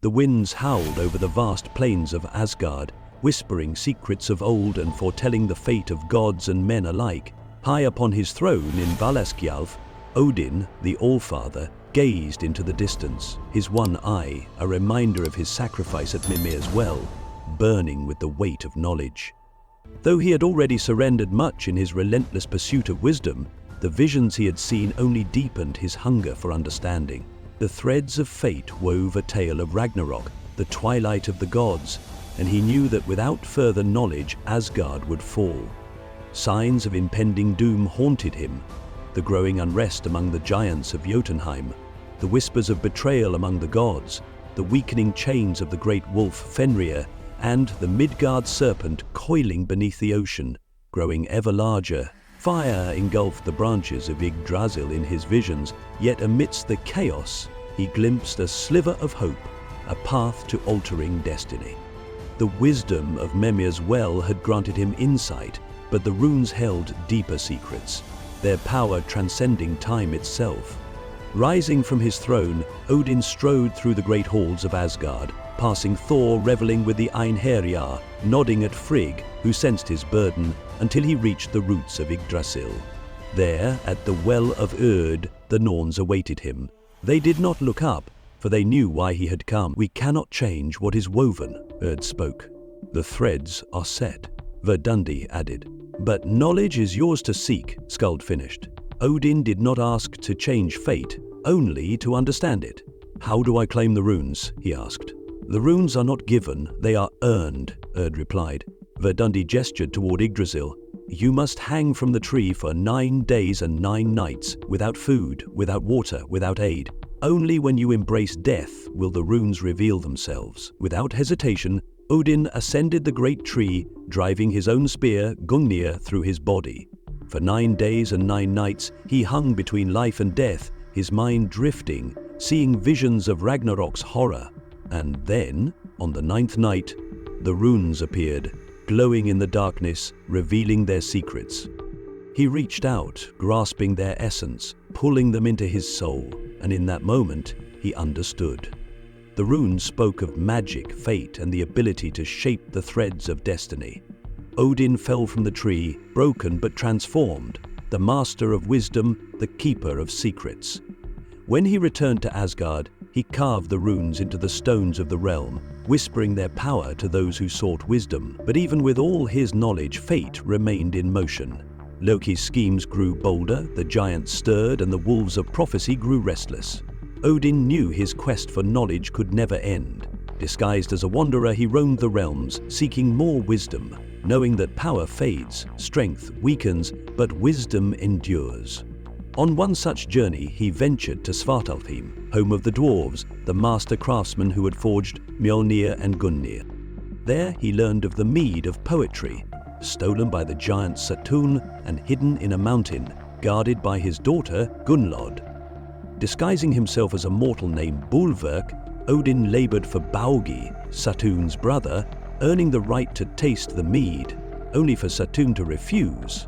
The winds howled over the vast plains of Asgard, whispering secrets of old and foretelling the fate of gods and men alike. High upon his throne in Valaskjalf, Odin, the All-Father, gazed into the distance, his one eye, a reminder of his sacrifice at Mimir's well, burning with the weight of knowledge. Though he had already surrendered much in his relentless pursuit of wisdom, the visions he had seen only deepened his hunger for understanding. The threads of fate wove a tale of Ragnarok, the twilight of the gods, and he knew that without further knowledge Asgard would fall. Signs of impending doom haunted him: the growing unrest among the giants of Jotunheim, the whispers of betrayal among the gods, the weakening chains of the great wolf Fenrir, and the Midgard serpent coiling beneath the ocean, growing ever larger. Fire engulfed the branches of Yggdrasil in his visions, yet amidst the chaos he glimpsed a sliver of hope, a path to altering destiny. The wisdom of Mimir's well had granted him insight, but the runes held deeper secrets, their power transcending time itself. Rising from his throne, Odin strode through the great halls of Asgard, passing Thor reveling with the Einherjar, nodding at Frigg, who sensed his burden, until he reached the roots of Yggdrasil. There, at the well of Urd, the Norns awaited him. They did not look up, for they knew why he had come. "We cannot change what is woven," Urd spoke. "The threads are set," Verdandi added. "But knowledge is yours to seek," Skuld finished. Odin did not ask to change fate, only to understand it. "How do I claim the runes?" he asked. "The runes are not given, they are earned," Urd replied. Verdandi gestured toward Yggdrasil. "You must hang from the tree for 9 days and 9 nights, without food, without water, without aid. Only when you embrace death will the runes reveal themselves." Without hesitation, Odin ascended the great tree, driving his own spear, Gungnir, through his body. For 9 days and 9 nights, he hung between life and death, his mind drifting, seeing visions of Ragnarok's horror. And then, on the 9th night, the runes appeared, glowing in the darkness, revealing their secrets. He reached out, grasping their essence, pulling them into his soul, and in that moment, he understood. The runes spoke of magic, fate, and the ability to shape the threads of destiny. Odin fell from the tree, broken but transformed, the master of wisdom, the keeper of secrets. When he returned to Asgard, he carved the runes into the stones of the realm, whispering their power to those who sought wisdom. But even with all his knowledge, fate remained in motion. Loki's schemes grew bolder, the giants stirred, and the wolves of prophecy grew restless. Odin knew his quest for knowledge could never end. Disguised as a wanderer, he roamed the realms, seeking more wisdom, knowing that power fades, strength weakens, but wisdom endures. On one such journey, he ventured to Svartalfheim, home of the dwarves, the master craftsmen who had forged Mjolnir and Gungnir. There he learned of the mead of poetry, stolen by the giant Satun and hidden in a mountain, guarded by his daughter Gunnlod. Disguising himself as a mortal named Bulwerk, Odin labored for Baugi, Satun's brother, earning the right to taste the mead, only for Satun to refuse.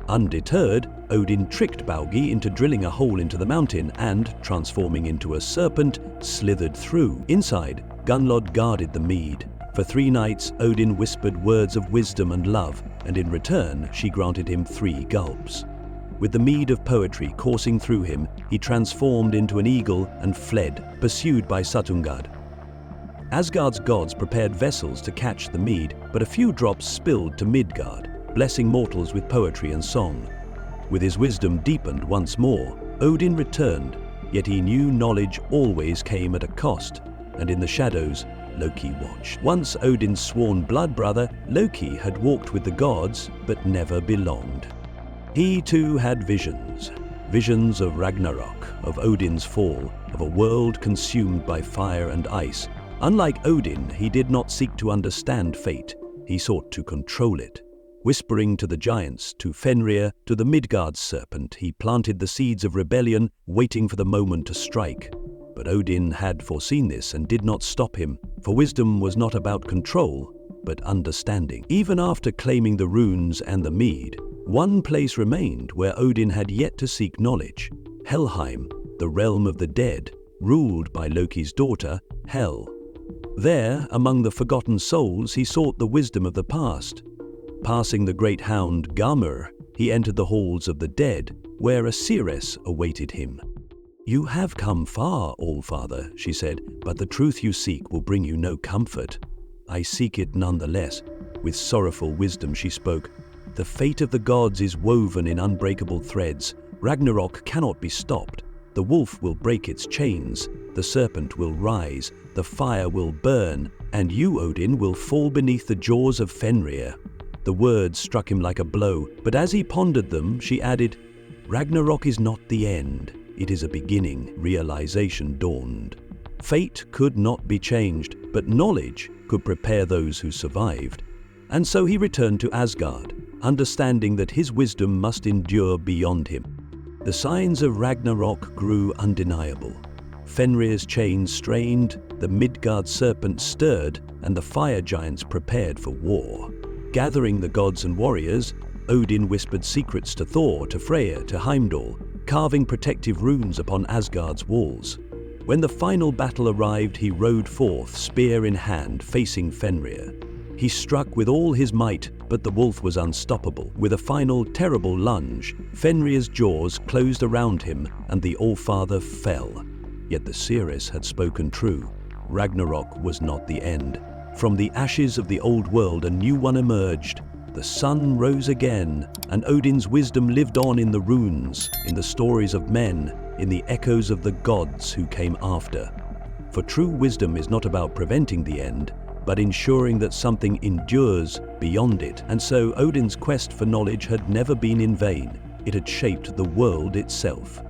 Undeterred, Odin tricked Baugi into drilling a hole into the mountain and, transforming into a serpent, slithered through. Inside, Gunnlod guarded the mead. For 3 nights, Odin whispered words of wisdom and love, and in return, she granted him 3 gulps. With the mead of poetry coursing through him, he transformed into an eagle and fled, pursued by Sutungard. Asgard's gods prepared vessels to catch the mead, but a few drops spilled to Midgard, blessing mortals with poetry and song. With his wisdom deepened once more, Odin returned, yet he knew knowledge always came at a cost, and in the shadows, Loki watched. Once Odin's sworn blood brother, Loki had walked with the gods, but never belonged. He too had visions of Ragnarok, of Odin's fall, of a world consumed by fire and ice. Unlike Odin, he did not seek to understand fate, he sought to control it. Whispering to the giants, to Fenrir, to the Midgard serpent, he planted the seeds of rebellion, waiting for the moment to strike. But Odin had foreseen this and did not stop him, for wisdom was not about control, but understanding. Even after claiming the runes and the mead, one place remained where Odin had yet to seek knowledge: Helheim, the realm of the dead, ruled by Loki's daughter, Hel. There, among the forgotten souls, he sought the wisdom of the past. Passing the great hound Gamur, he entered the halls of the dead, where a seeress awaited him. "You have come far, All-Father," she said, "but the truth you seek will bring you no comfort." "I seek it nonetheless." With sorrowful wisdom she spoke. "The fate of the gods is woven in unbreakable threads. Ragnarok cannot be stopped. The wolf will break its chains, the serpent will rise, the fire will burn, and you, Odin, will fall beneath the jaws of Fenrir." The words struck him like a blow, but as he pondered them, she added, "Ragnarok is not the end. It is a beginning." Realization dawned. Fate could not be changed, but knowledge could prepare those who survived. And so he returned to Asgard, understanding that his wisdom must endure beyond him. The signs of Ragnarok grew undeniable. Fenrir's chains strained, the Midgard serpent stirred, and the fire giants prepared for war. Gathering the gods and warriors, Odin whispered secrets to Thor, to Freyr, to Heimdall, carving protective runes upon Asgard's walls. When the final battle arrived, he rode forth, spear in hand, facing Fenrir. He struck with all his might, but the wolf was unstoppable. With a final terrible lunge, Fenrir's jaws closed around him, and the All-Father fell. Yet the seeress had spoken true. Ragnarok was not the end. From the ashes of the old world, a new one emerged. The sun rose again, and Odin's wisdom lived on in the runes, in the stories of men, in the echoes of the gods who came after. For true wisdom is not about preventing the end, but ensuring that something endures beyond it. And so Odin's quest for knowledge had never been in vain. It had shaped the world itself.